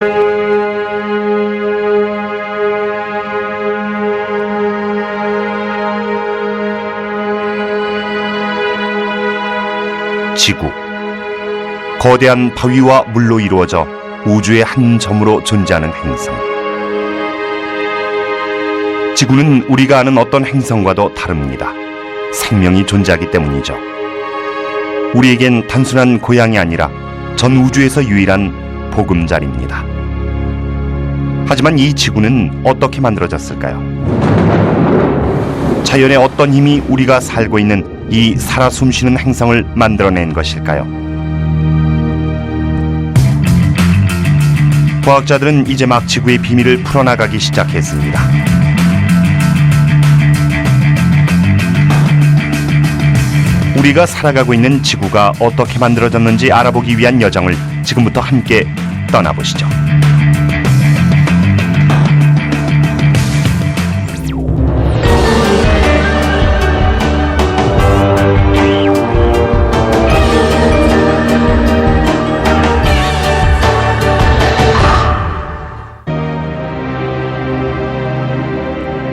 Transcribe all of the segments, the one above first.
지구. 거대한 바위와 물로 이루어져 우주의 한 점으로 존재하는 행성. 지구는 우리가 아는 어떤 행성과도 다릅니다. 생명이 존재하기 때문이죠. 우리에겐 단순한 고향이 아니라 전 우주에서 유일한 보금자리입니다. 하지만 이 지구는 어떻게 만들어졌을까요? 자연의 어떤 힘이 우리가 살고 있는 이 살아 숨쉬는 행성을 만들어낸 것일까요? 과학자들은 이제 막 지구의 비밀을 풀어나가기 시작했습니다. 우리가 살아가고 있는 지구가 어떻게 만들어졌는지 알아보기 위한 여정을 지금부터 함께 떠나보시죠.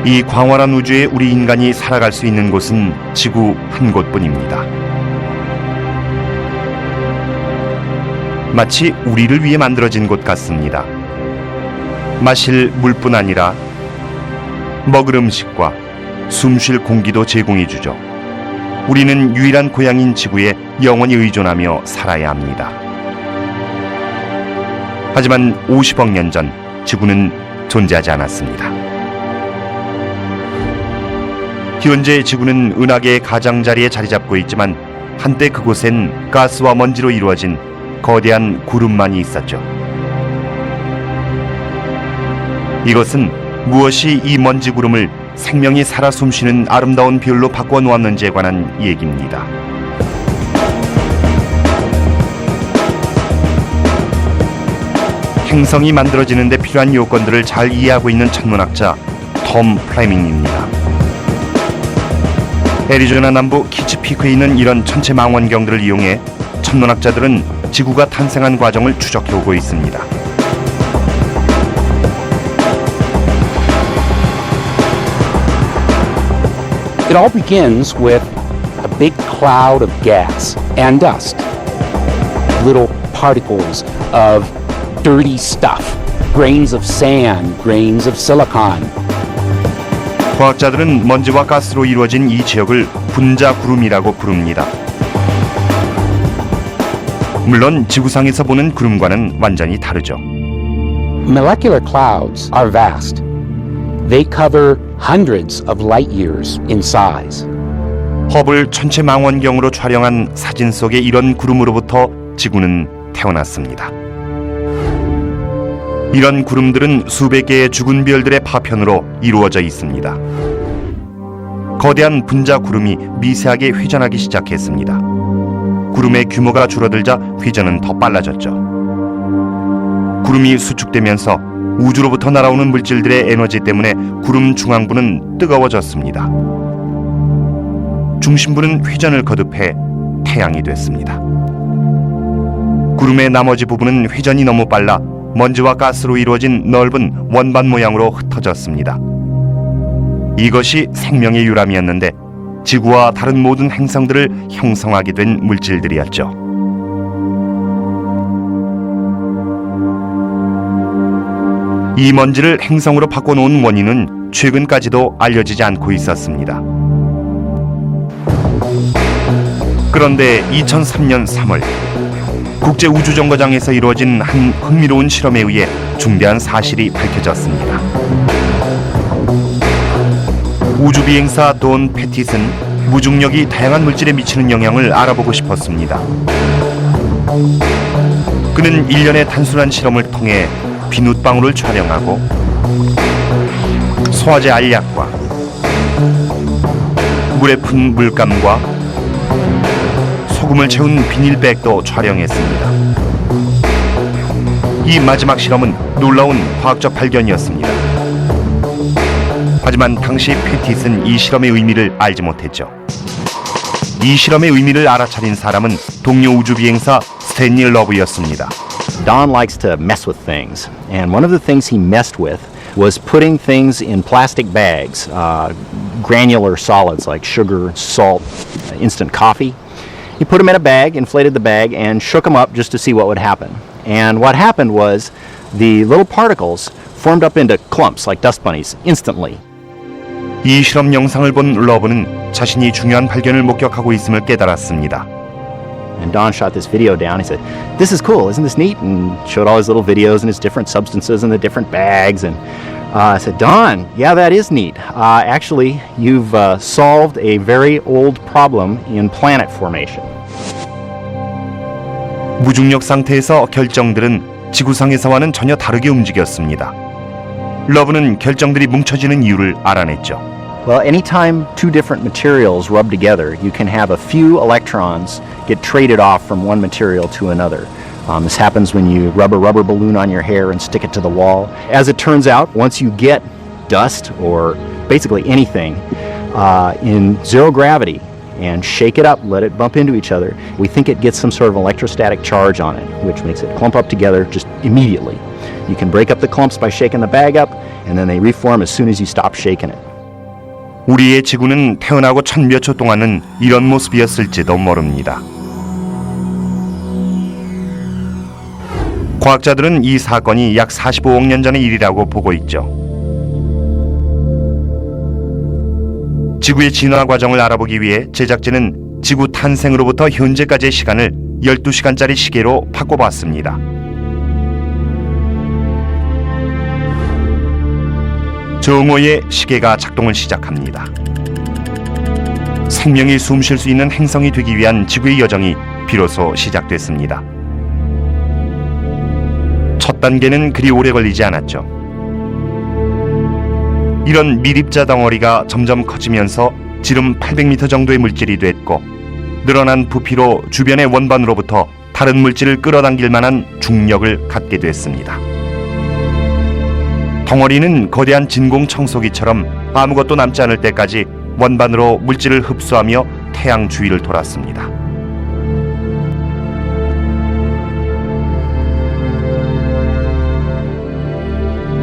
이 광활한 우주에 우리 인간이 살아갈 수 있는 곳은 지구 한 곳뿐입니다. 마치 우리를 위해 만들어진 곳 같습니다. 마실 물뿐 아니라 먹을 음식과 숨쉴 공기도 제공해주죠. 우리는 유일한 고향인 지구에 영원히 의존하며 살아야 합니다. 하지만 50억 년 전 지구는 존재하지 않았습니다. 현재 지구는 은하계의 가장자리에 자리 잡고 있지만 한때 그곳엔 가스와 먼지로 이루어진 거대한 구름만이 있었죠. 이것은 무엇이 이 먼지 구름을 생명이 살아 숨쉬는 아름다운 별로 바꿔 놓았는지에 관한 얘기입니다. 행성이 만들어지는 데 필요한 요건들을 잘 이해하고 있는 천문학자 톰 플레밍입니다. 애리조나 남부 키츠피크에 있는 이런 천체 망원경들을 이용해 천문학자들은 지구가 탄생한 과정을 추적해오고 있습니다. It all begins with a big cloud of gas and dust. Little particles of dirty stuff. Grains of sand, grains of silicon. 과학자들은 먼지와 가스로 이루어진 이 지역을 분자 구름이라고 부릅니다. 물론 지구상에서 보는 구름과는 완전히 다르죠. Molecular clouds are vast. They cover hundreds of light years in size. 허블 천체 망원경으로 촬영한 사진 속의 이런 구름으로부터 지구는 태어났습니다. 이런 구름들은 수백 개의 죽은 별들의 파편으로 이루어져 있습니다. 거대한 분자 구름이 미세하게 회전하기 시작했습니다. 구름의 규모가 줄어들자 회전은 더 빨라졌죠. 구름이 수축되면서 우주로부터 날아오는 물질들의 에너지 때문에 구름 중앙부는 뜨거워졌습니다. 중심부는 회전을 거듭해 태양이 됐습니다. 구름의 나머지 부분은 회전이 너무 빨라 먼지와 가스로 이루어진 넓은 원반 모양으로 흩어졌습니다. 이것이 생명의 유람이었는데 지구와 다른 모든 행성들을 형성하게 된 물질들이었죠. 이 먼지를 행성으로 바꿔놓은 원인은 최근까지도 알려지지 않고 있었습니다. 그런데 2003년 3월 국제우주정거장에서 이루어진 한 흥미로운 실험에 의해 중대한 사실이 밝혀졌습니다. 우주비행사 돈 패티슨 무중력이 다양한 물질에 미치는 영향을 알아보고 싶었습니다. 그는 일련의 단순한 실험을 통해 비눗방울을 촬영하고 소화제 알약과 물에 푼 물감과 소금을 채운 비닐백도 촬영했습니다. 이 마지막 실험은 놀라운 과학적 발견이었습니다. 하지만 당시 패티슨 이 실험의 의미를 알지 못했죠. 이 실험의 의미를 알아차린 사람은 동료 우주비행사 스탠리 러브였습니다. Don likes to mess with things, and one of the things he messed with was putting things in plastic bags, granular solids like sugar, salt, instant coffee. He put them in a bag, inflated the bag, and shook them up just to see what would happen. And what happened was the little particles formed up into clumps like dust bunnies instantly. 이 실험 영상을 본 러브는 자신이 중요한 발견을 목격하고 있음을 깨달았습니다. And Don shot this video down. He said, "This is cool, isn't this neat?" And showed all his little videos and his different substances and the different bags. And I said, "Don, yeah, that is neat. Actually, you've solved a very old problem in planet formation." 무중력 상태에서 결정들은 지구상에서와는 전혀 다르게 움직였습니다. 러브는 결정들이 뭉쳐지는 이유를 알아냈죠. Well, anytime two different materials rub together, you can have a few electrons get traded off from one material to another. This happens when you rub a rubber balloon on your hair and stick it to the wall. As it turns out, once you get dust or basically anything in zero gravity and shake it up, let it bump into each other, we think it gets some sort of electrostatic charge on it, which makes it clump up together just immediately. You can break up the clumps by shaking the bag up, and then they reform as soon as you stop shaking it. 우리의 지구는 태어나고 천몇 초 동안은 이런 모습이었을지도 모릅니다. 과학자들은 이 사건이 약 45억 년 전의 일이라고 보고 있죠. 지구의 진화 과정을 알아보기 위해 제작진은 지구 탄생으로부터 현재까지의 시간을 12시간짜리 시계로 바꿔봤습니다. 정오에 시계가 작동을 시작합니다. 생명이 숨쉴 수 있는 행성이 되기 위한 지구의 여정이 비로소 시작됐습니다. 첫 단계는 그리 오래 걸리지 않았죠. 이런 미립자 덩어리가 점점 커지면서 지름 800m 정도의 물질이 됐고, 늘어난 부피로 주변의 원반으로부터 다른 물질을 끌어당길 만한 중력을 갖게 됐습니다. 덩어리는 거대한 진공 청소기처럼 아무것도 남지 않을 때까지 원반으로 물질을 흡수하며 태양 주위를 돌았습니다.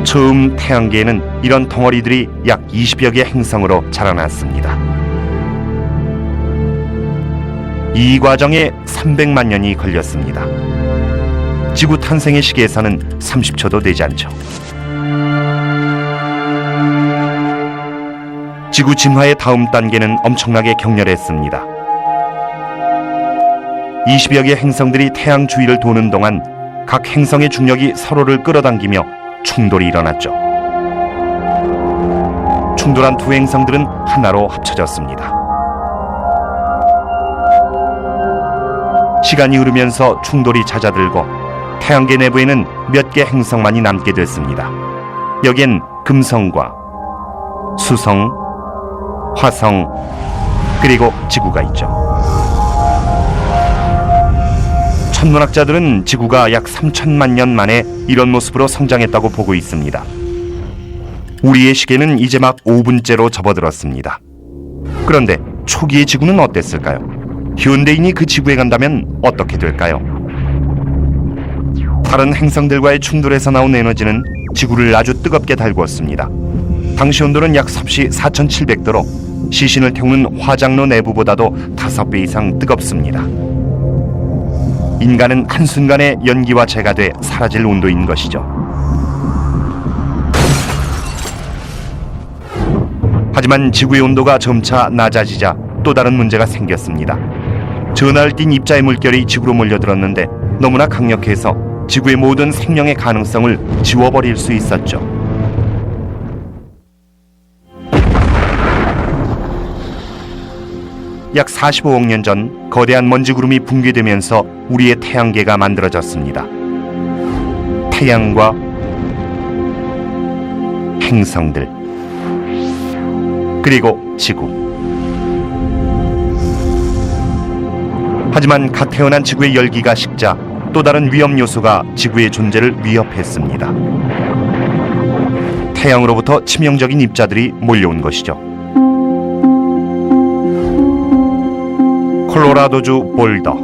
처음 태양계에는 이런 덩어리들이 약 20여 개의 행성으로 자라났습니다. 이 과정에 300만 년이 걸렸습니다. 지구 탄생의 시기에서는 30초도 되지 않죠. 지구 진화의 다음 단계는 엄청나게 격렬했습니다. 20여 개의 행성들이 태양 주위를 도는 동안 각 행성의 중력이 서로를 끌어당기며 충돌이 일어났죠. 충돌한 두 행성들은 하나로 합쳐졌습니다. 시간이 흐르면서 충돌이 잦아들고 태양계 내부에는 몇 개 행성만이 남게 됐습니다. 여기엔 금성과 수성, 화성, 그리고 지구가 있죠. 천문학자들은 지구가 약 3천만 년 만에 이런 모습으로 성장했다고 보고 있습니다. 우리의 시계는 이제 막 5분째로 접어들었습니다. 그런데 초기의 지구는 어땠을까요? 현대인이 그 지구에 간다면 어떻게 될까요? 다른 행성들과의 충돌에서 나온 에너지는 지구를 아주 뜨겁게 달구었습니다. 당시 온도는 약 섭씨 4700도로 시신을 태우는 화장로 내부보다도 5배 이상 뜨겁습니다. 인간은 한순간에 연기와 재가 돼 사라질 온도인 것이죠. 하지만 지구의 온도가 점차 낮아지자 또 다른 문제가 생겼습니다. 전하를 띤 입자의 물결이 지구로 몰려들었는데 너무나 강력해서 지구의 모든 생명의 가능성을 지워버릴 수 있었죠. 약 45억 년 전 거대한 먼지 구름이 붕괴되면서 우리의 태양계가 만들어졌습니다. 태양과 행성들, 그리고 지구. 하지만 갓 태어난 지구의 열기가 식자 또 다른 위험 요소가 지구의 존재를 위협했습니다. 태양으로부터 치명적인 입자들이 몰려온 것이죠. 콜로라도주 볼더,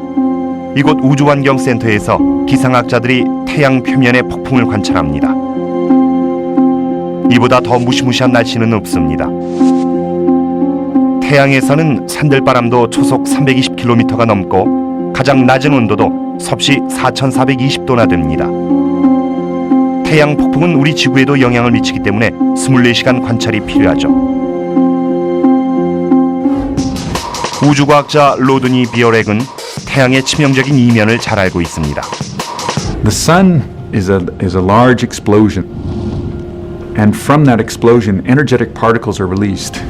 이곳 우주환경센터에서 기상학자들이 태양 표면의 폭풍을 관찰합니다. 이보다 더 무시무시한 날씨는 없습니다. 태양에서는 산들바람도 초속 320km가 넘고 가장 낮은 온도도 섭씨 4420도나 됩니다. 태양 폭풍은 우리 지구에도 영향을 미치기 때문에 24시간 관찰이 필요하죠. 우주과학자 로드니 비어렉은 태양의 치명적인 이면을 잘 알고 있습니다. The sun is a large explosion, and from that explosion, energetic particles are released.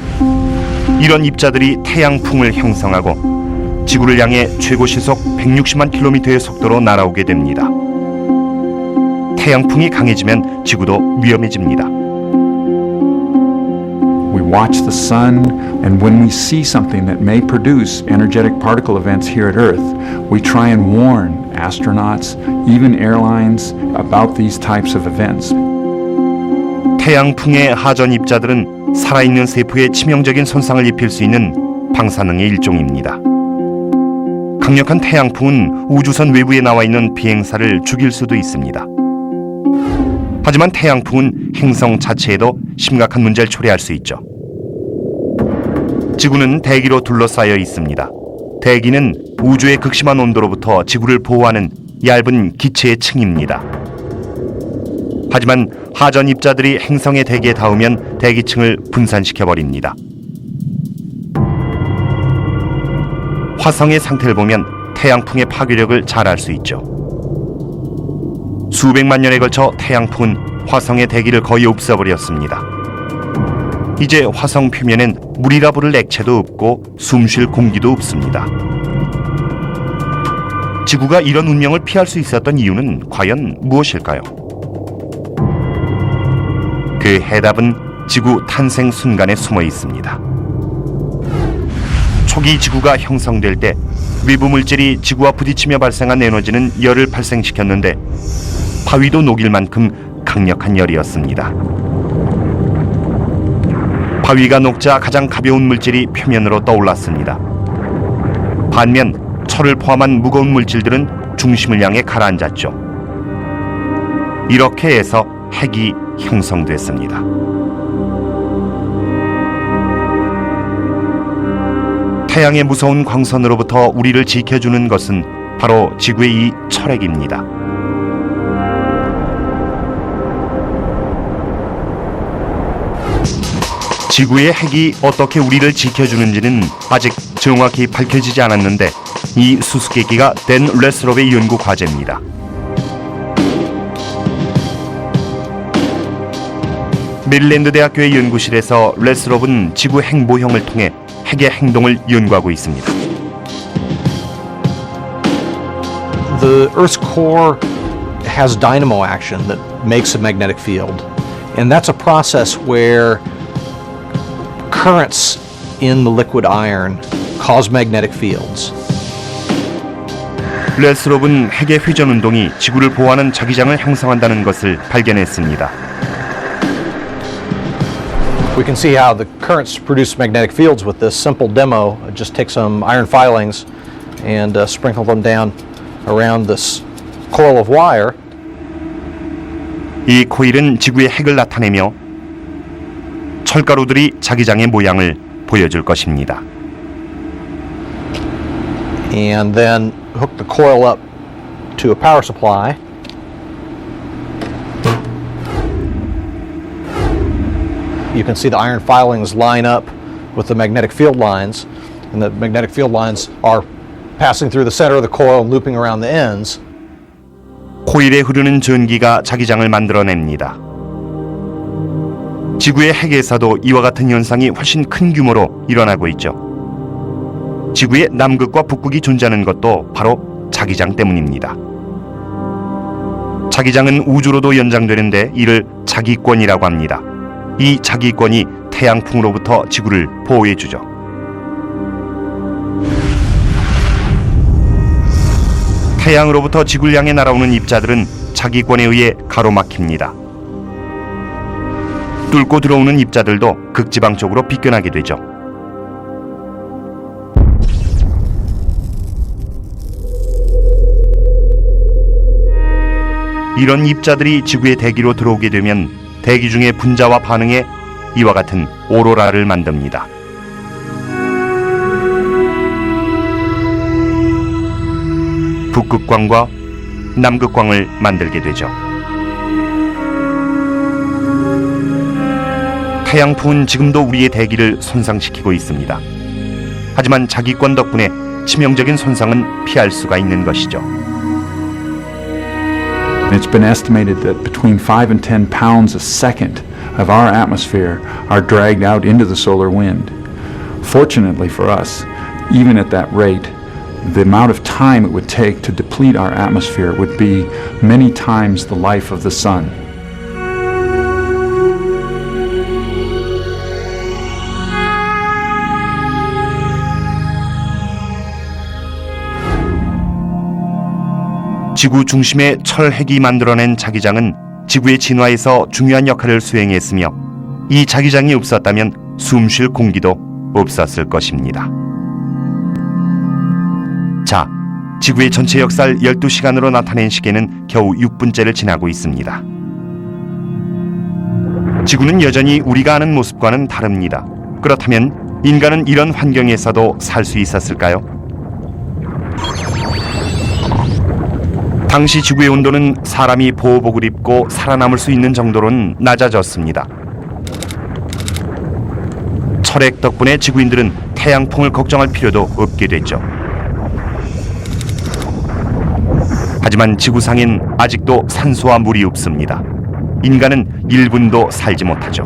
이런 입자들이 태양풍을 형성하고 지구를 향해 최고 시속 160만 킬로미터의 속도로 날아오게 됩니다. 태양풍이 강해지면 지구도 위험해집니다. We watch the sun, and when we see something that may produce energetic particle events here at Earth, we try and warn astronauts, even airlines, about these types of events. 태양풍의 하전 입자들은 살아있는 세포에 치명적인 손상을 입힐 수 있는 방사능의 일종입니다. 강력한 태양풍은 우주선 외부에 나와 있는 비행사를 죽일 수도 있습니다. 하지만 태양풍은 행성 자체에도 심각한 문제를 초래할 수 있죠. 지구는 대기로 둘러싸여 있습니다. 대기는 우주의 극심한 온도로부터 지구를 보호하는 얇은 기체의 층입니다. 하지만 하전 입자들이 행성의 대기에 닿으면 대기층을 분산시켜버립니다. 화성의 상태를 보면 태양풍의 파괴력을 잘 알 수 있죠. 수백만 년에 걸쳐 태양풍은 화성의 대기를 거의 없애버렸습니다. 이제 화성 표면엔 물이라 부를 액체도 없고 숨쉴 공기도 없습니다. 지구가 이런 운명을 피할 수 있었던 이유는 과연 무엇일까요? 그 해답은 지구 탄생 순간에 숨어 있습니다. 초기 지구가 형성될 때 외부 물질이 지구와 부딪히며 발생한 에너지는 열을 발생시켰는데 바위도 녹일 만큼 강력한 열이었습니다. 바위가 녹자 가장 가벼운 물질이 표면으로 떠올랐습니다. 반면 철을 포함한 무거운 물질들은 중심을 향해 가라앉았죠. 이렇게 해서 핵이 형성됐습니다. 태양의 무서운 광선으로부터 우리를 지켜주는 것은 바로 지구의 이 철핵입니다. 지구의 핵이 어떻게 우리를 지켜주는지는 아직 정확히 밝혀지지 않았는데 이 수수께끼가 댄 레스롭의 연구 과제입니다. 메릴랜드 대학교의 연구실에서 레스롭은 지구 핵 모형을 통해 핵의 행동을 연구하고 있습니다. The Earth's core has dynamo action that makes a magnetic field, and that's a process where currents in the liquid iron cause magnetic fields. 레스롭은 핵의 회전 운동이 지구를 보호하는 자기장을 형성한다는 것을 발견했습니다. We can see how the currents produce magnetic fields with this simple demo. Just take some iron filings and sprinkle them down around this coil of wire. 이 코일은 지구의 핵을 나타내며 철가루들이 자기장의 모양을 보여줄 것입니다. And then hook the coil up to a power supply. You can see the iron filings line up with the magnetic field lines, and the magnetic field lines are passing through the center of the coil and looping around the ends. 코일에 흐르는 전기가 자기장을 만들어냅니다. 지구의 핵에서도 이와 같은 현상이 훨씬 큰 규모로 일어나고 있죠. 지구의 남극과 북극이 존재하는 것도 바로 자기장 때문입니다. 자기장은 우주로도 연장되는데 이를 자기권이라고 합니다. 이 자기권이 태양풍으로부터 지구를 보호해주죠. 태양으로부터 지구를 향해 날아오는 입자들은 자기권에 의해 가로막힙니다. 뚫고 들어오는 입자들도 극지방 쪽으로 비껴나게 되죠. 이런 입자들이 지구의 대기로 들어오게 되면 대기 중의 분자와 반응해 이와 같은 오로라를 만듭니다. 북극광과 남극광을 만들게 되죠. 태양풍은 지금도 우리의 대기를 손상시키고 있습니다. 하지만 자기권 덕분에 치명적인 손상은 피할 수가 있는 것이죠. It's been estimated that between 5 and 10 pounds a second of our atmosphere are dragged out into the solar wind. Fortunately for us, even at that rate, the amount of time it would take to deplete our atmosphere would be many times the life of the sun. 지구 중심의 철핵이 만들어낸 자기장은 지구의 진화에서 중요한 역할을 수행했으며 이 자기장이 없었다면 숨 쉴 공기도 없었을 것입니다. 자, 지구의 전체 역사를 12시간으로 나타낸 시계는 겨우 6분째를 지나고 있습니다. 지구는 여전히 우리가 아는 모습과는 다릅니다. 그렇다면 인간은 이런 환경에서도 살 수 있었을까요? 당시 지구의 온도는 사람이 보호복을 입고 살아남을 수 있는 정도로는 낮아졌습니다. 철핵 덕분에 지구인들은 태양풍을 걱정할 필요도 없게 됐죠. 하지만 지구상엔 아직도 산소와 물이 없습니다. 인간은 1분도 살지 못하죠.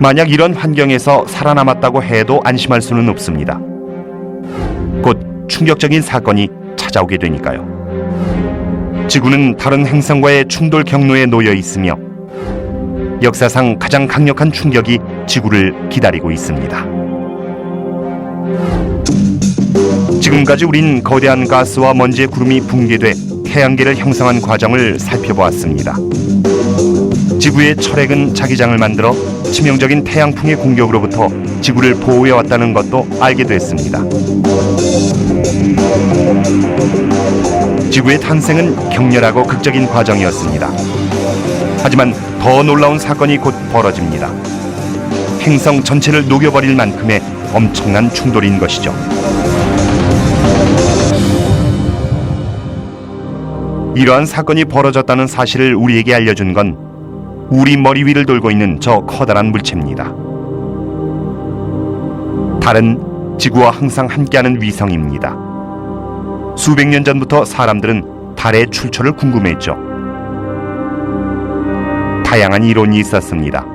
만약 이런 환경에서 살아남았다고 해도 안심할 수는 없습니다. 곧 충격적인 사건이 찾아오게 되니까요. 지구는 다른 행성과의 충돌 경로에 놓여 있으며 역사상 가장 강력한 충격이 지구를 기다리고 있습니다. 지금까지 우린 거대한 가스와 먼지의 구름이 붕괴돼 태양계를 형성한 과정을 살펴보았습니다. 지구의 철핵은 자기장을 만들어 치명적인 태양풍의 공격으로부터 지구를 보호해왔다는 것도 알게 됐습니다. 지구의 탄생은 격렬하고 극적인 과정이었습니다. 하지만 더 놀라운 사건이 곧 벌어집니다. 행성 전체를 녹여버릴 만큼의 엄청난 충돌인 것이죠. 이러한 사건이 벌어졌다는 사실을 우리에게 알려준 건 우리 머리 위를 돌고 있는 저 커다란 물체입니다. 달은 지구와 항상 함께하는 위성입니다. 수백 년 전부터 사람들은 달의 출처를 궁금해했죠. 다양한 이론이 있었습니다.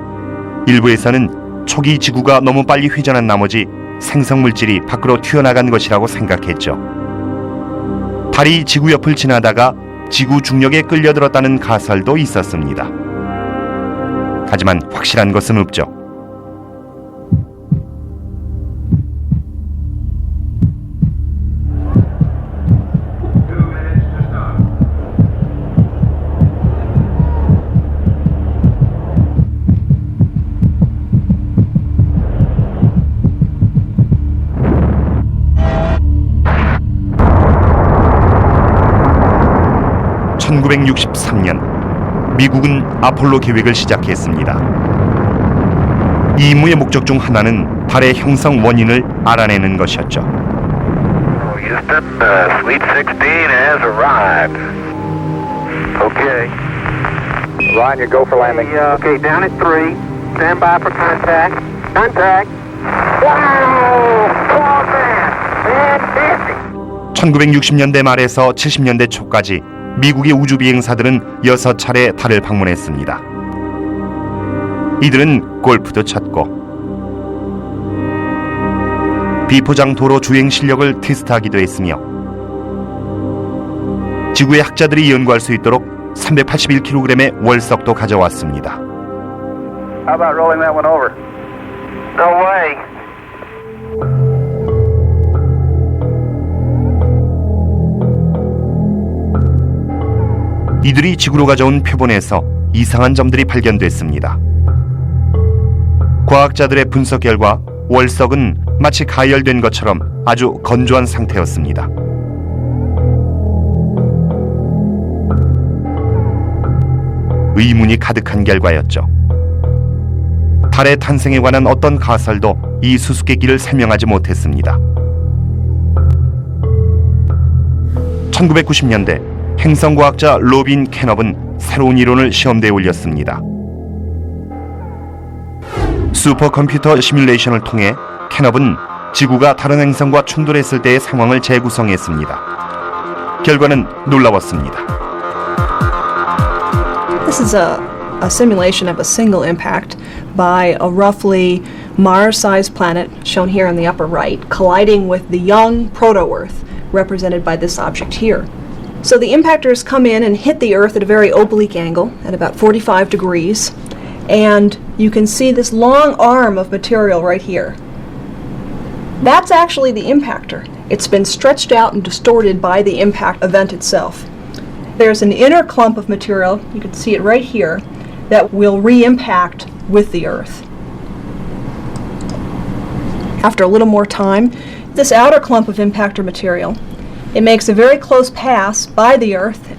일부에서는 초기 지구가 너무 빨리 회전한 나머지 생성물질이 밖으로 튀어나간 것이라고 생각했죠. 달이 지구 옆을 지나다가 지구 중력에 끌려들었다는 가설도 있었습니다. 하지만 확실한 것은 없죠. (1963년) 미국은 아폴로 계획을 시작했습니다. 이 임무의 목적 중 하나는 달의 형성 원인을 알아내는 것이었죠. Houston, Sweet 16 has arrived. Okay. Line, you go for landing. Okay, down at 3. Stand by for contact. Contact. Wow! Oh, man! Fantastic! 1960년대 말에서 70년대 초까지 미국의 우주 비행사들은 6차례 달을 방문했습니다. 이들은 골프도 쳤고 비포장 도로 주행 실력을 테스트하기도 했으며 지구의 학자들이 연구할 수 있도록 381kg의 월석도 가져왔습니다. How about rolling that one over? No way. 이들이 지구로 가져온 표본에서 이상한 점들이 발견됐습니다. 과학자들의 분석 결과 월석은 마치 가열된 것처럼 아주 건조한 상태였습니다. 의문이 가득한 결과였죠. 달의 탄생에 관한 어떤 가설도 이 수수께끼를 설명하지 못했습니다. 1990년대 행성과학자 로빈 캐넙은 새로운 이론을 시험대에 올렸습니다. 슈퍼컴퓨터 시뮬레이션을 통해 캐넙은 지구가 다른 행성과 충돌했을 때의 상황을 재구성했습니다. 결과는 놀라웠습니다. This is a simulation of a single impact by a roughly Mars-sized planet, shown here in the upper right, colliding with the young proto-Earth, represented by this object here. So the impactors come in and hit the Earth at a very oblique angle, at about 45 degrees, and you can see this long arm of material right here. That's actually the impactor. It's been stretched out and distorted by the impact event itself. There's an inner clump of material, you can see it right here, that will re-impact with the Earth. After a little more time, this outer clump of impactor material, it makes a very close pass by the Earth.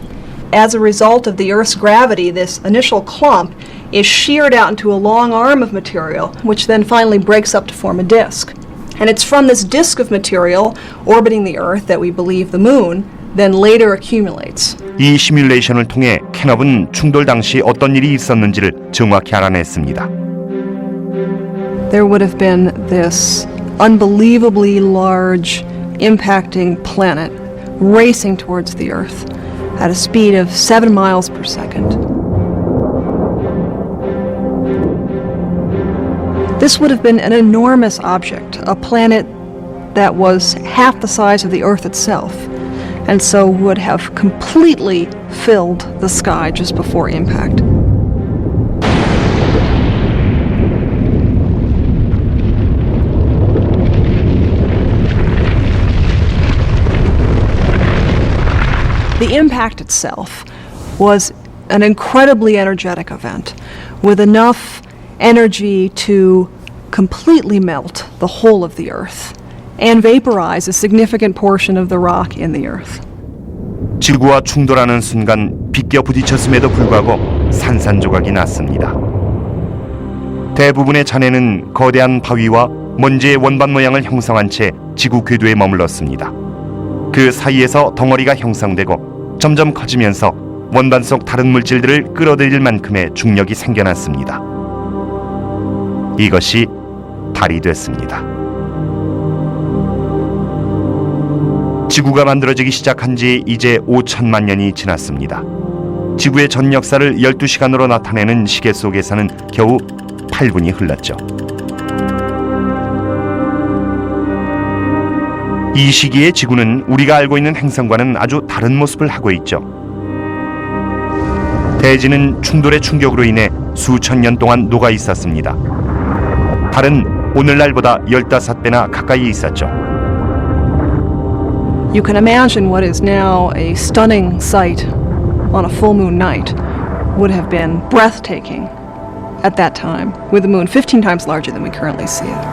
As a result of the Earth's gravity, this initial clump is sheared out into a long arm of material, which then finally breaks up to form a disk. And it's from this disk of material orbiting the Earth that we believe the Moon then later accumulates. 이 시뮬레이션을 통해 캐넙은 충돌 당시 어떤 일이 있었는지를 정확히 알아냈습니다. There would have been this unbelievably large impacting planet racing towards the Earth at a speed of 7 miles per second. This would have been an enormous object, a planet that was half the size of the Earth itself, and so would have completely filled the sky just before impact. The impact itself was an incredibly energetic event with enough energy to completely melt the whole of the Earth and vaporize a significant portion of the rock in the Earth. 지구와 충돌하는 순간 비껴 부딪혔음에도 불구하고 산산조각이 났습니다. 대부분의 잔해는 거대한 바위와 먼지의 원반 모양을 형성한 채 지구 궤도에 머물렀습니다. 그 사이에서 덩어리가 형성되고 점점 커지면서 원반 속 다른 물질들을 끌어들일 만큼의 중력이 생겨났습니다. 이것이 달이 됐습니다. 지구가 만들어지기 시작한 지 이제 5천만 년이 지났습니다. 지구의 전 역사를 12시간으로 나타내는 시계 속에서는 겨우 8분이 흘렀죠. 이 시기에 지구는 우리가 알고 있는 행성과는 아주 다른 모습을 하고 있죠. 대지는 충돌의 충격으로 인해 수천 년 동안 녹아 있었습니다. 달은 오늘날보다 15배나 가까이 있었죠. You can imagine what is now a stunning sight on a full moon night would have been breathtaking at that time, with the moon 15 times larger than we currently see it.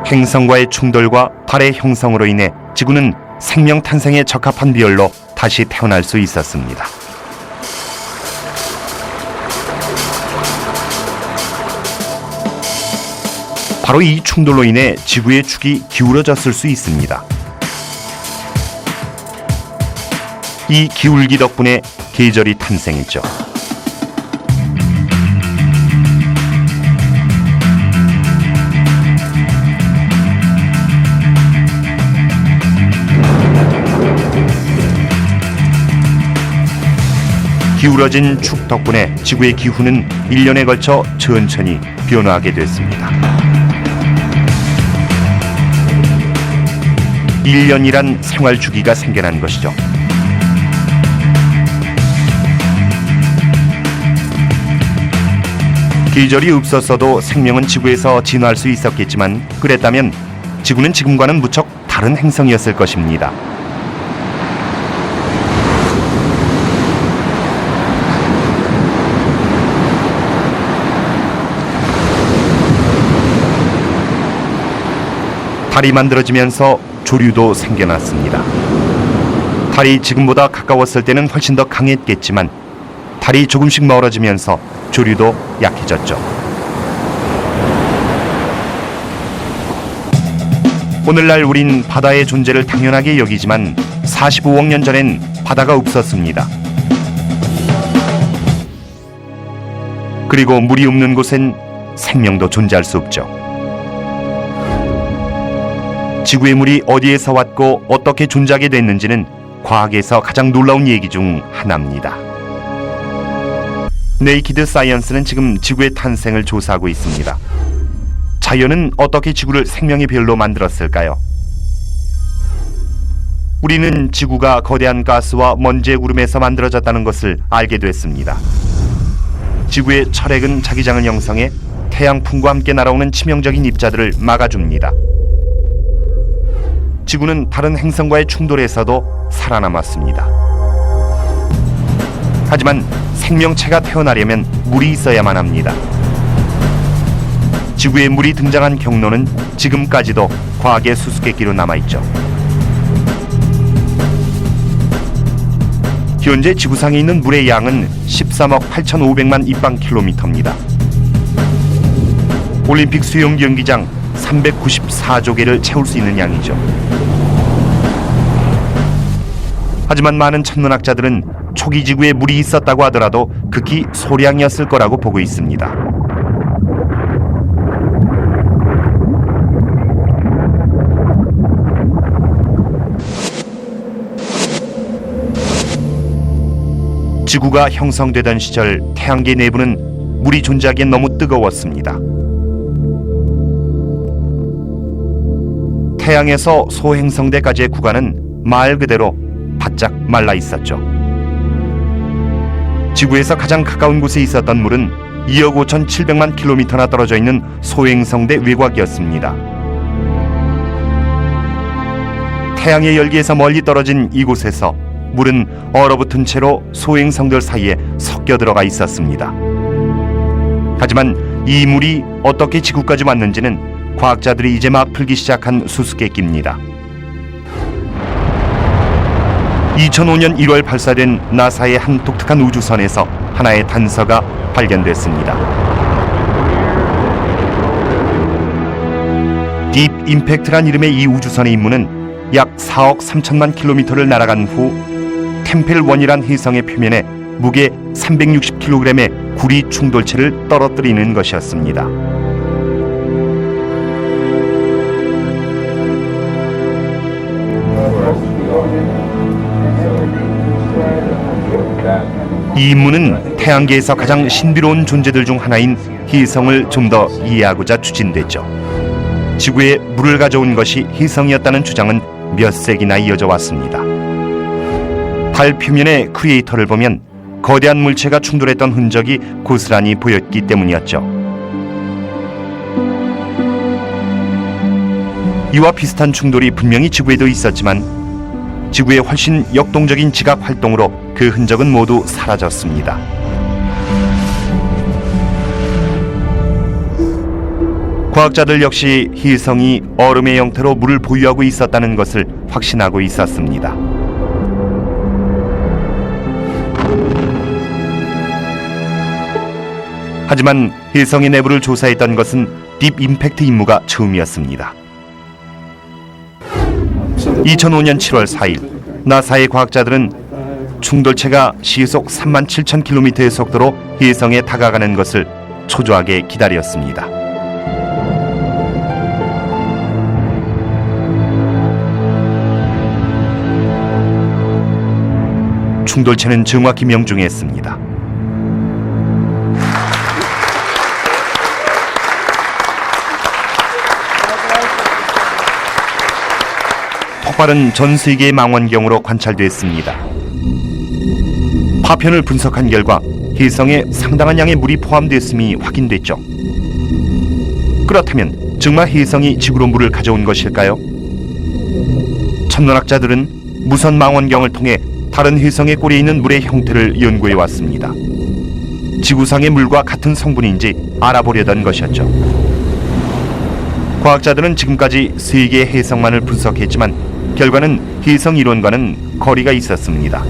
행성과의 충돌과 달의 형성으로 인해 지구는 생명 탄생에 적합한 비율로 다시 태어날 수 있었습니다. 바로 이 충돌로 인해 지구의 축이 기울어졌을 수 있습니다. 이 기울기 덕분에 계절이 탄생했죠. 기울어진 축 덕분에 지구의 기후는 1년에 걸쳐 천천히 변화하게 됐습니다. 1년이란 생활 주기가 생겨난 것이죠. 계절이 없었어도 생명은 지구에서 진화할 수 있었겠지만 그랬다면 지구는 지금과는 무척 다른 행성이었을 것입니다. 달이 만들어지면서 조류도 생겨났습니다. 달이 지금보다 가까웠을 때는 훨씬 더 강했겠지만 달이 조금씩 멀어지면서 조류도 약해졌죠. 오늘날 우린 바다의 존재를 당연하게 여기지만 45억 년 전엔 바다가 없었습니다. 그리고 물이 없는 곳엔 생명도 존재할 수 없죠. 지구의 물이 어디에서 왔고 어떻게 존재하게 됐는지는 과학에서 가장 놀라운 얘기 중 하나입니다. 네이키드 사이언스는 지금 지구의 탄생을 조사하고 있습니다. 자연은 어떻게 지구를 생명의 별로 만들었을까요? 우리는 지구가 거대한 가스와 먼지의 구름에서 만들어졌다는 것을 알게 됐습니다. 지구의 철핵은 자기장을 형성해 태양풍과 함께 날아오는 치명적인 입자들을 막아줍니다. 지구는 다른 행성과의 충돌에서도 살아남았습니다. 하지만 생명체가 태어나려면 물이 있어야만 합니다. 지구에 물이 등장한 경로는 지금까지도 과학의 수수께끼로 남아있죠. 현재 지구상에 있는 물의 양은 13억 8,500만 입방킬로미터입니다. 올림픽 수영 경기장 394조 개를 채울 수 있는 양이죠. 하지만 많은 천문학자들은 초기 지구에 물이 있었다고 하더라도 극히 소량이었을 거라고 보고 있습니다. 지구가 형성되던 시절 태양계 내부는 물이 존재하기엔 너무 뜨거웠습니다. 태양에서 소행성대까지의 구간은 말 그대로 바짝 말라 있었죠. 지구에서 가장 가까운 곳에 있었던 물은 2억 5,700만 킬로미터나 떨어져 있는 소행성대 외곽이었습니다. 태양의 열기에서 멀리 떨어진 이곳에서 물은 얼어붙은 채로 소행성들 사이에 섞여 들어가 있었습니다. 하지만 이 물이 어떻게 지구까지 왔는지는 과학자들이 이제 막 풀기 시작한 수수께끼입니다. 2005년 1월 발사된 나사의 한 독특한 우주선에서 하나의 단서가 발견됐습니다. 딥 임팩트란 이름의 이 우주선의 임무는 약 4억 3천만 킬로미터를 날아간 후 템펠1이란 혜성의 표면에 무게 360kg의 구리 충돌체를 떨어뜨리는 것이었습니다. 이 임무는 태양계에서 가장 신비로운 존재들 중 하나인 혜성을 좀 더 이해하고자 추진됐죠. 지구에 물을 가져온 것이 혜성이었다는 주장은 몇 세기나 이어져 왔습니다. 달 표면의 크리에이터를 보면 거대한 물체가 충돌했던 흔적이 고스란히 보였기 때문이었죠. 이와 비슷한 충돌이 분명히 지구에도 있었지만 지구의 훨씬 역동적인 지각 활동으로 그 흔적은 모두 사라졌습니다. 과학자들 역시 혜성이 얼음의 형태로 물을 보유하고 있었다는 것을 확신하고 있었습니다. 하지만 혜성의 내부를 조사했던 것은 딥 임팩트 임무가 처음이었습니다. 2005년 7월 4일 나사의 과학자들은 충돌체가 시속 37,000km의 속도로 혜성에 다가가는 것을 초조하게 기다렸습니다. 충돌체는 정확히 명중했습니다. 폭발은 전 세계의 망원경으로 관찰됐습니다. 파편을 분석한 결과 혜성에 상당한 양의 물이 포함됐음이 확인됐죠. 그렇다면 정말 혜성이 지구로 물을 가져온 것일까요? 천문학자들은 무선 망원경을 통해 다른 혜성의 꼴에 있는 물의 형태를 연구해 왔습니다. 지구상의 물과 같은 성분인지 알아보려던 것이었죠. 과학자들은 지금까지 3개의 혜성만을 분석했지만 결과는 혜성 이론과는 거리가 있었습니다.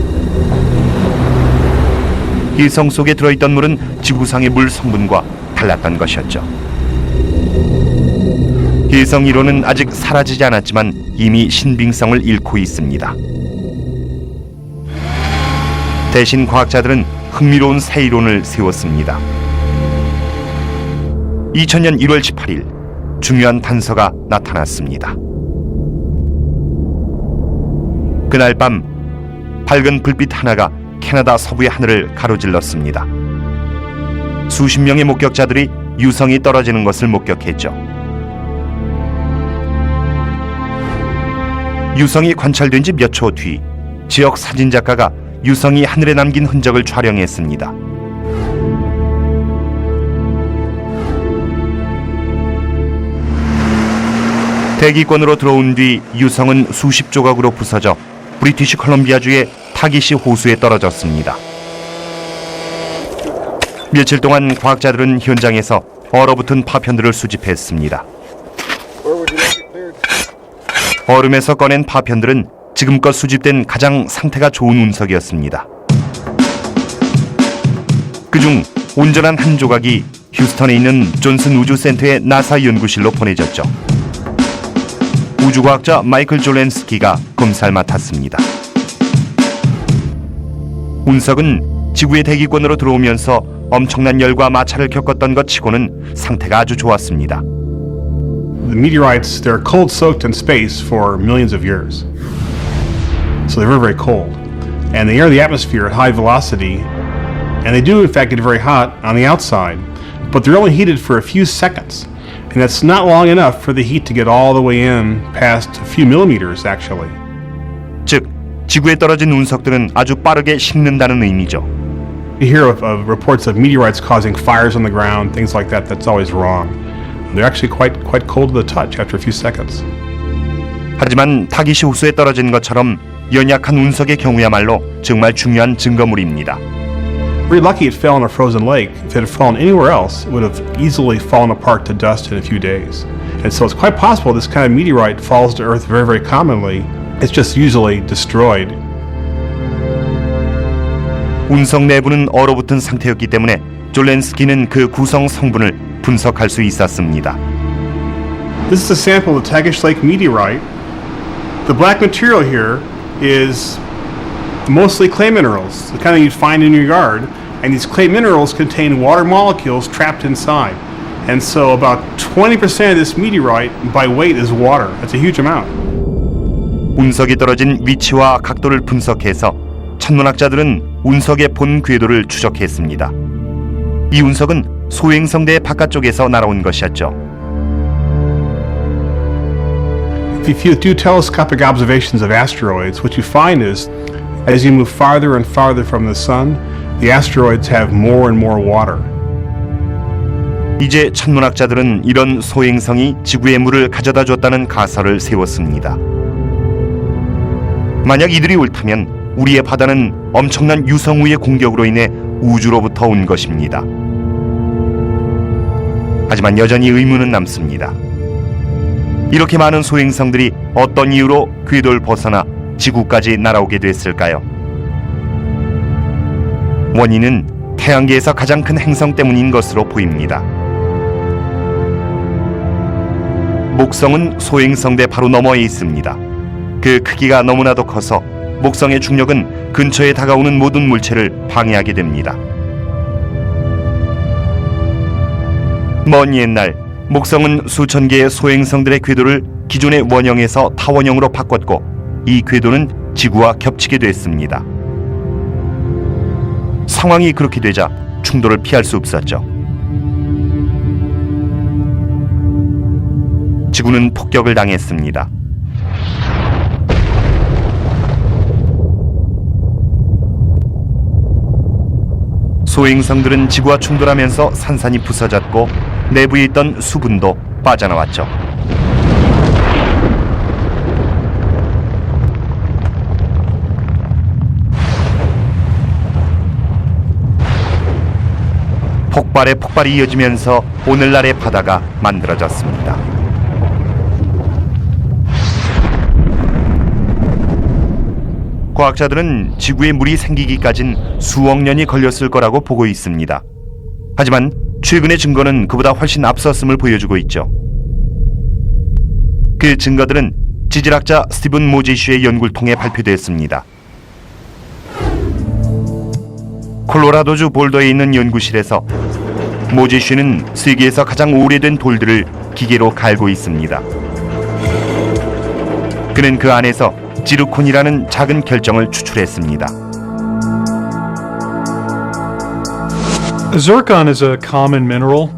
혜성 속에 들어있던 물은 지구상의 물 성분과 달랐던 것이었죠. 혜성 이론은 아직 사라지지 않았지만 이미 신빙성을 잃고 있습니다. 대신 과학자들은 흥미로운 새 이론을 세웠습니다. 2000년 1월 18일 중요한 단서가 나타났습니다. 그날 밤 밝은 불빛 하나가 캐나다 서부의 하늘을 가로질렀습니다. 수십 명의 목격자들이 유성이 떨어지는 것을 목격했죠. 유성이 관찰된 지 몇 초 뒤 지역 사진작가가 유성이 하늘에 남긴 흔적을 촬영했습니다. 대기권으로 들어온 뒤 유성은 수십 조각으로 부서져 브리티시 컬럼비아주의 타기시 호수에 떨어졌습니다. 며칠 동안 과학자들은 현장에서 얼어붙은 파편들을 수집했습니다. 얼음에서 꺼낸 파편들은 지금껏 수집된 가장 상태가 좋은 운석이었습니다. 그중 온전한 한 조각이 휴스턴에 있는 존슨 우주센터의 나사 연구실로 보내졌죠. 우주과학자 마이클 졸렌스키가 검사를 맡았습니다. 운석은 지구의 대기권으로 들어오면서 엄청난 열과 마찰을 겪었던 것 치고는 상태가 아주 좋았습니다. The meteorites, they're cold soaked in space for millions of years. So they're very, very cold. And they enter the atmosphere at high velocity, and they do in fact get very hot on the outside, but they're only heated for a few seconds. And that's not long enough for the heat to get all the way in past a few millimeters actually. 즉, 지구에 떨어진 운석들은 아주 빠르게 식는다는 의미죠. You hear of reports of meteorites causing fires on the ground, things like that. That's always wrong. They're actually quite cold to the touch after a few seconds. 하지만 타기시 호수에 떨어진 것처럼 연약한 운석의 경우야말로 정말 중요한 증거물입니다. Very lucky it fell in a frozen lake. If it had fallen anywhere else, it would have easily fallen apart to dust in a few days. And so it's quite possible this kind of meteorite falls to Earth very, very commonly. It's just usually destroyed. 운석 내부는 얼어붙은 상태였기 때문에 졸렌스키는 그 구성 성분을 분석할 수 있었습니다. This is a sample of the Tagish Lake meteorite. The black material here is mostly clay minerals, the kind that you'd find in your yard. And these clay minerals contain water molecules trapped inside. And so about 20% of this meteorite by weight is water. That's a huge amount. 운석이 떨어진 위치와 각도를 분석해서 천문학자들은 운석의 본 궤도를 추적했습니다. 이 운석은 소행성대의 바깥쪽에서 날아온 것이었죠. If you do telescopic observations of asteroids, what you find is as you move farther and farther from the sun, the asteroids have more and more water. 이제 천문학자들은 이런 소행성이 지구의 물을 가져다 줬다는 가설을 세웠습니다. 만약 이들이 옳다면 우리의 바다는 엄청난 유성우의 공격으로 인해 우주로부터 온 것입니다. 하지만 여전히 의문은 남습니다. 이렇게 많은 소행성들이 어떤 이유로 궤도를 벗어나 지구까지 날아오게 됐을까요? 원인은 태양계에서 가장 큰 행성 때문인 것으로 보입니다. 목성은 소행성대 바로 너머에 있습니다. 그 크기가 너무나도 커서 목성의 중력은 근처에 다가오는 모든 물체를 방해하게 됩니다. 먼 옛날 목성은 수천 개의 소행성들의 궤도를 기존의 원형에서 타원형으로 바꿨고 이 궤도는 지구와 겹치게 됐습니다. 상황이 그렇게 되자 충돌을 피할 수 없었죠. 지구는 폭격을 당했습니다. 소행성들은 지구와 충돌하면서 산산이 부서졌고 내부에 있던 수분도 빠져나왔죠. 폭발에 폭발이 이어지면서 오늘날의 바다가 만들어졌습니다. 과학자들은 지구에 물이 생기기까진 수억 년이 걸렸을 거라고 보고 있습니다. 하지만 최근의 증거는 그보다 훨씬 앞섰음을 보여주고 있죠. 그 증거들은 지질학자 스티븐 모제슈의 연구를 통해 발표됐습니다. 콜로라도주 볼더에 있는 연구실에서 모제슈는 세계에서 가장 오래된 돌들을 기계로 갈고 있습니다. 그는 그 안에서 지르콘이라는 작은 결정을 추출했습니다. Zircon is a common mineral.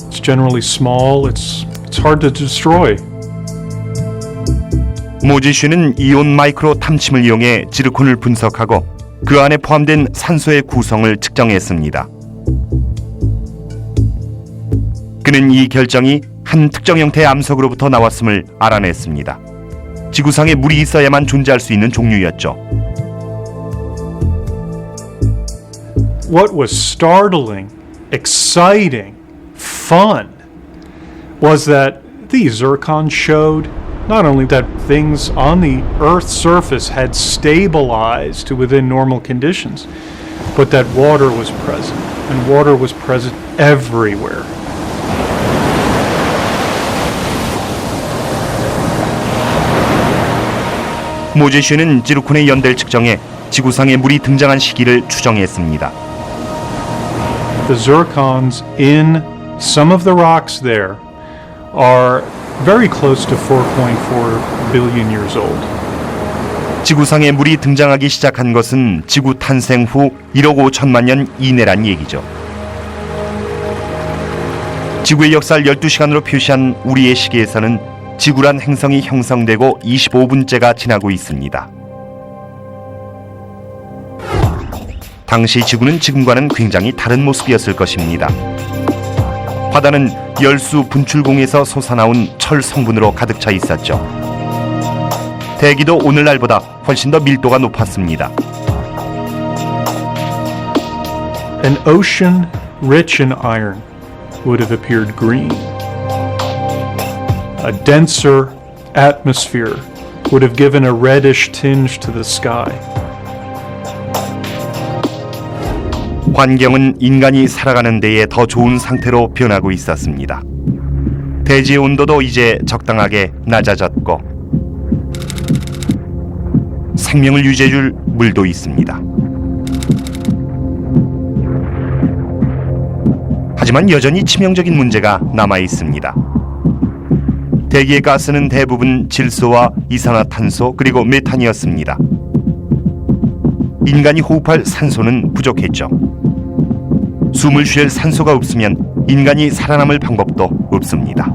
It's generally small. It's hard to destroy. 모제슈는 이온 마이크로 탐침을 이용해 지르콘을 분석하고 그 안에 포함된 산소의 구성을 측정했습니다. 그는 이 결정이 한 특정 형태의 암석으로부터 나왔음을 알아냈습니다. 지구상에 물이 있어야만 존재할 수 있는 종류였죠. What was startling, exciting, fun was that the zircon showed not only that things on the Earth's surface had stabilized to within normal conditions, but that water was present, and water was present everywhere. 모제슈는 지르콘의 연대를 측정해 지구상에 물이 등장한 시기를 추정했습니다. The zircons in some of the rocks there are very close to 4.4 billion years old. 지구상에 물이 등장하기 시작한 것은 지구 탄생 후 1억 5천만 년 이내란 얘기죠. 지구의 역사를 12시간으로 표시한 우리의 시계에서는 지구란 행성이 형성되고 25분째가 지나고 있습니다. 당시 지구는 지금과는 굉장히 다른 모습이었을 것입니다. 바다는 열수 분출공에서 솟아나온 철 성분으로 가득 차 있었죠. 대기도 오늘날보다 훨씬 더 밀도가 높았습니다. An ocean rich in iron would have appeared green. A denser atmosphere would have given a reddish tinge to the sky. 환경은 인간이 살아가는 데에 더 좋은 상태로 변하고 있었습니다. 대지의 온도도 이제 적당하게 낮아졌고 생명을 유지해줄 물도 있습니다. 하지만 여전히 치명적인 문제가 남아 있습니다. 대기의 가스는 대부분 질소와 이산화탄소 그리고 메탄이었습니다. 인간이 호흡할 산소는 부족했죠. 숨을 쉴 산소가 없으면 인간이 살아남을 방법도 없습니다.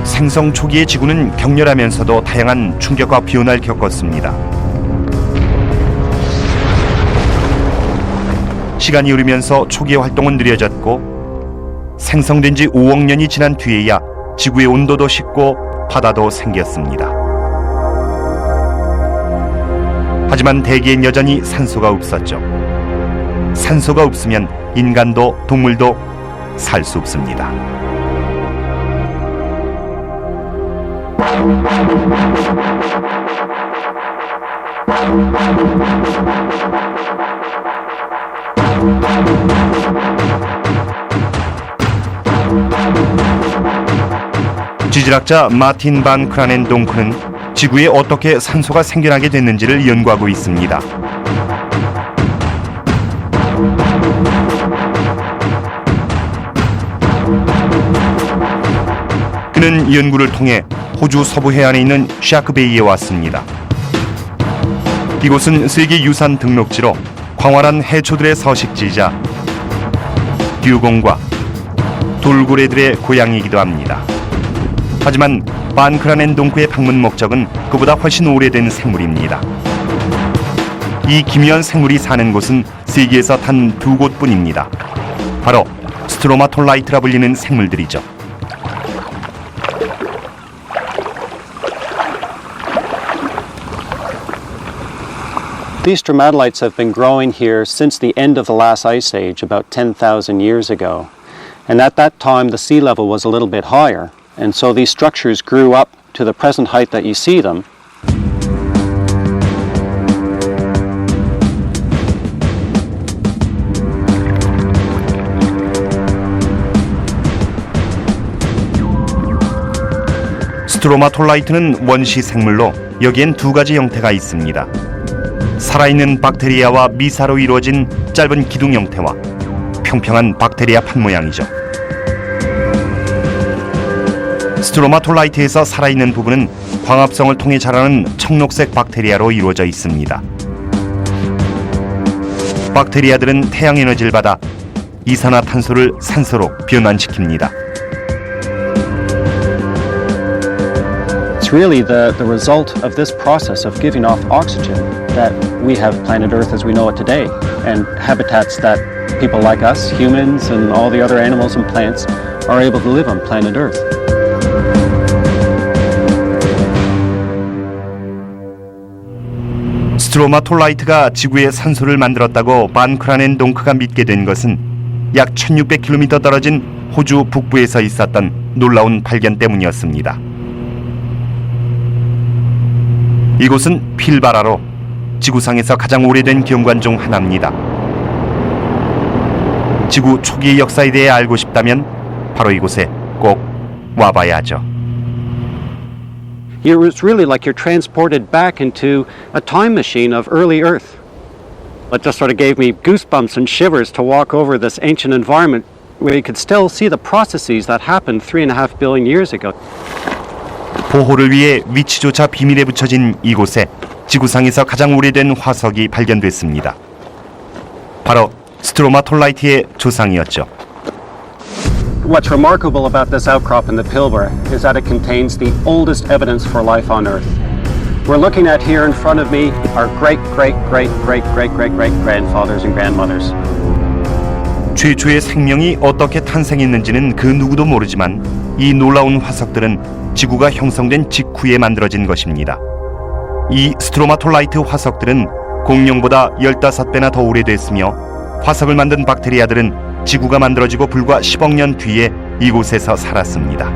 생성 초기의 지구는 격렬하면서도 다양한 충격과 변화를 겪었습니다. 시간이 흐르면서 초기의 활동은 느려졌고 생성된 지 5억 년이 지난 뒤에야 지구의 온도도 식고 바다도 생겼습니다. 하지만 대기엔 여전히 산소가 없었죠. 산소가 없으면 인간도 동물도 살 수 없습니다. 지질학자 마틴 반 크라넨동크는 지구에 어떻게 산소가 생겨나게 됐는지를 연구하고 있습니다. 그는 연구를 통해 호주 서부 해안에 있는 샤크베이에 왔습니다. 이곳은 세계유산 등록지로 광활한 해초들의 서식지이자 듀공과 돌고래들의 고향이기도 합니다. 하지만 반크라넨동크의 방문 목적은 그보다 훨씬 오래된 생물입니다. 이 기묘한 생물이 사는 곳은 세계에서 단 2곳뿐입니다. 바로 스트로마톨라이트라 불리는 생물들이죠. These stromatolites have been growing here since the end of the last ice age, about 10,000 years ago. And at that time, the sea level was a little bit higher. And so these structures grew up to the present height that you see them. 스트로마톨라이트는 원시 생물로 여기엔 두 가지 형태가 있습니다. 살아있는 박테리아와 미사로 이루어진 짧은 기둥 형태와 평평한 박테리아 판 모양이죠. 스트로마톨라이트에서 살아있는 부분은 광합성을 통해 자라는 청록색 박테리아로 이루어져 있습니다. 박테리아들은 태양 에너지를 받아 이산화탄소를 산소로 변환시킵니다. It's really the result of this process of giving off oxygen that we have planet Earth as we know it today, and habitats that people like us, humans, and all the other animals and plants are able to live on planet Earth. 스트로마톨라이트가 지구에 산소를 만들었다고 반크라넨 동크가 믿게 된 것은 약 1600km 떨어진 호주 북부에서 있었던 놀라운 발견 때문이었습니다. 이곳은 필바라로 지구상에서 가장 오래된 경관 중 하나입니다. 지구 초기의 역사에 대해 알고 싶다면 바로 이곳에 꼭 와봐야 하죠. It's really like you're transported back into a time machine of early Earth. It just sort of gave me goosebumps and shivers to walk over this ancient environment where you could still see the processes that happened 3.5 billion years ago. 보호를 위해 위치조차 비밀에 붙여진 이곳에 지구상에서 가장 오래된 화석이 발견됐습니다. 바로 스트로마톨라이트의 조상이었죠. What's remarkable about this outcrop in the Pilbara is that it contains the oldest evidence for life on Earth. We're looking at here in front of me our great-great-great-great-great-great-great-grandfathers and grandmothers. 최초의 생명이 어떻게 탄생했는지는 그 누구도 모르지만 이 놀라운 화석들은 지구가 형성된 직후에 만들어진 것입니다. 이 스트로마톨라이트 화석들은 공룡보다 15배나 더 오래됐으며 화석을 만든 박테리아들은 지구가 만들어지고 불과 10억 년 뒤에 이곳에서 살았습니다.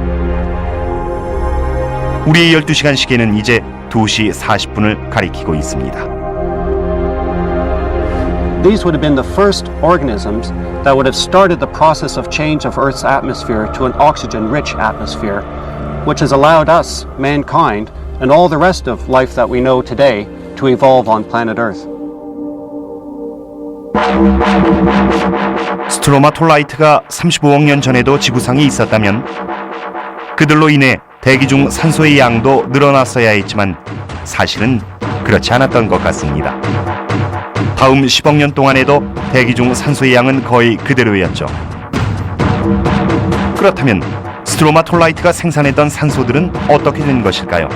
우리의 12시간 시계는 이제 2시 40분을 가리키고 있습니다. These would have been the first organisms that would have started the process of change of Earth's atmosphere to an oxygen-rich atmosphere, which has allowed us, mankind, and all the rest of life that we know today to evolve on planet Earth. 스트로마톨라이트가 35억 년 전에도 지구상에 있었다면 그들로 인해 대기 중 산소의 양도 늘어났어야 했지만 사실은 그렇지 않았던 것 같습니다. 다음 10억 년 동안에도 대기 중 산소의 양은 거의 그대로였죠. 그렇다면 스트로마톨라이트가 생산했던 산소들은 어떻게 된 것일까요?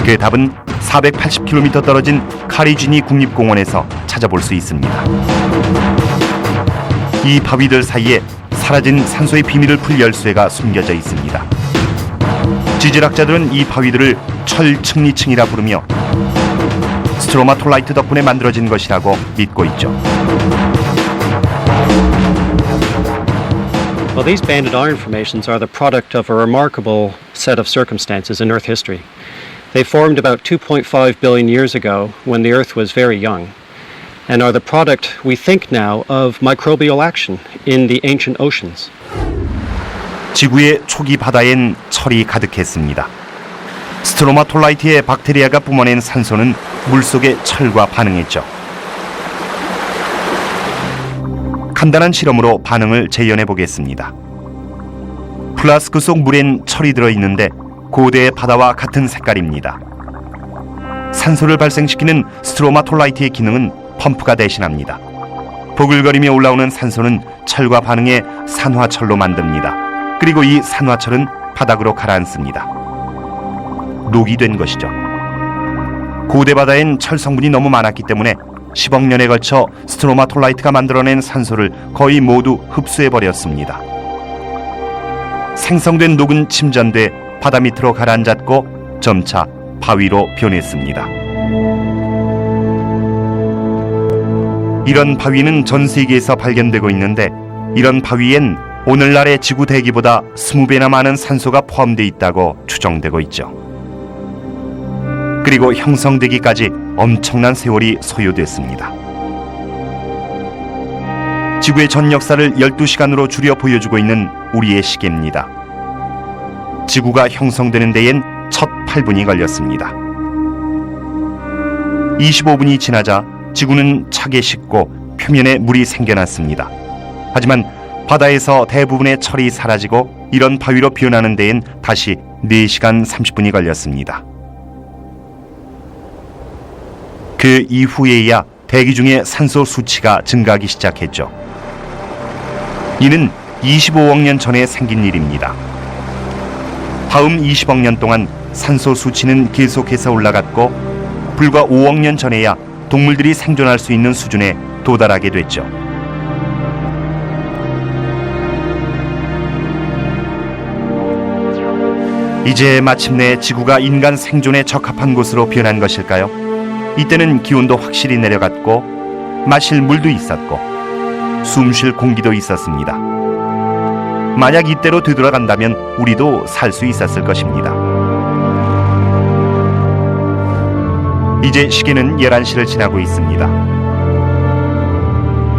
그 답은 480km 떨어진 카리지니 국립공원에서 찾아볼 수 있습니다. 이 바위들 사이에 사라진 산소의 비밀을 풀 열쇠가 숨겨져 있습니다. 지질학자들은 이 바위들을 철층리층이라 부르며 스트로마톨라이트 덕분에 만들어진 것이라고 믿고 있죠. Well, these banded iron formations are the product of a remarkable set of circumstances in Earth history. They formed about 2.5 billion years ago when the Earth was very young, and are the product, we think now, of microbial action in the ancient oceans. 지구의 초기 바다엔 철이 가득했습니다. 스트로마톨라이트의 박테리아가 뿜어낸 산소는 물속의 철과 반응했죠. 간단한 실험으로 반응을 재현해 보겠습니다. 플라스크 속 물엔 철이 들어있는데 고대의 바다와 같은 색깔입니다. 산소를 발생시키는 스트로마톨라이트의 기능은 펌프가 대신합니다. 보글거리며 올라오는 산소는 철과 반응해 산화철로 만듭니다. 그리고 이 산화철은 바닥으로 가라앉습니다. 녹이 된 것이죠. 고대 바다엔 철 성분이 너무 많았기 때문에 10억 년에 걸쳐 스트로마톨라이트가 만들어낸 산소를 거의 모두 흡수해버렸습니다. 생성된 녹은 침전돼 바다 밑으로 가라앉았고 점차 바위로 변했습니다. 이런 바위는 전 세계에서 발견되고 있는데 이런 바위엔 오늘날의 지구 대기보다 20배나 많은 산소가 포함되어 있다고 추정되고 있죠. 그리고 형성되기까지 엄청난 세월이 소요됐습니다. 지구의 전 역사를 12시간으로 줄여 보여주고 있는 우리의 시계입니다. 지구가 형성되는 데엔 첫 8분이 걸렸습니다. 25분이 지나자 지구는 차게 식고 표면에 물이 생겨났습니다. 하지만 바다에서 대부분의 철이 사라지고 이런 바위로 변하는 데엔 다시 4시간 30분이 걸렸습니다. 그 이후에야 대기 중에 산소 수치가 증가하기 시작했죠. 이는 25억 년 전에 생긴 일입니다. 다음 20억 년 동안 산소 수치는 계속해서 올라갔고 불과 5억 년 전에야 동물들이 생존할 수 있는 수준에 도달하게 됐죠. 이제 마침내 지구가 인간 생존에 적합한 곳으로 변한 것일까요? 이때는 기온도 확실히 내려갔고 마실 물도 있었고 숨 쉴 공기도 있었습니다. 만약 이때로 되돌아간다면 우리도 살 수 있었을 것입니다. 이제 시계는 11시를 지나고 있습니다.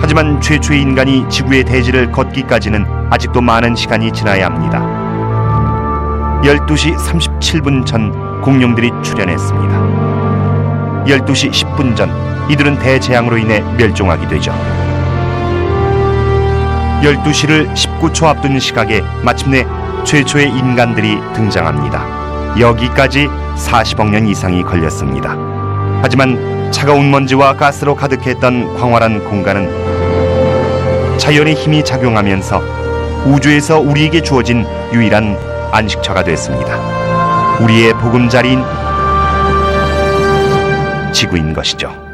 하지만 최초의 인간이 지구의 대지를 걷기까지는 아직도 많은 시간이 지나야 합니다. 12시 37분 전 공룡들이 출현했습니다. 12시 10분 전 이들은 대재앙으로 인해 멸종하게 되죠. 12시를 19초 앞둔 시각에 마침내 최초의 인간들이 등장합니다. 여기까지 40억 년 이상이 걸렸습니다. 하지만 차가운 먼지와 가스로 가득했던 광활한 공간은 자연의 힘이 작용하면서 우주에서 우리에게 주어진 유일한 안식처가 됐습니다. 우리의 보금자리인 지구인 것이죠.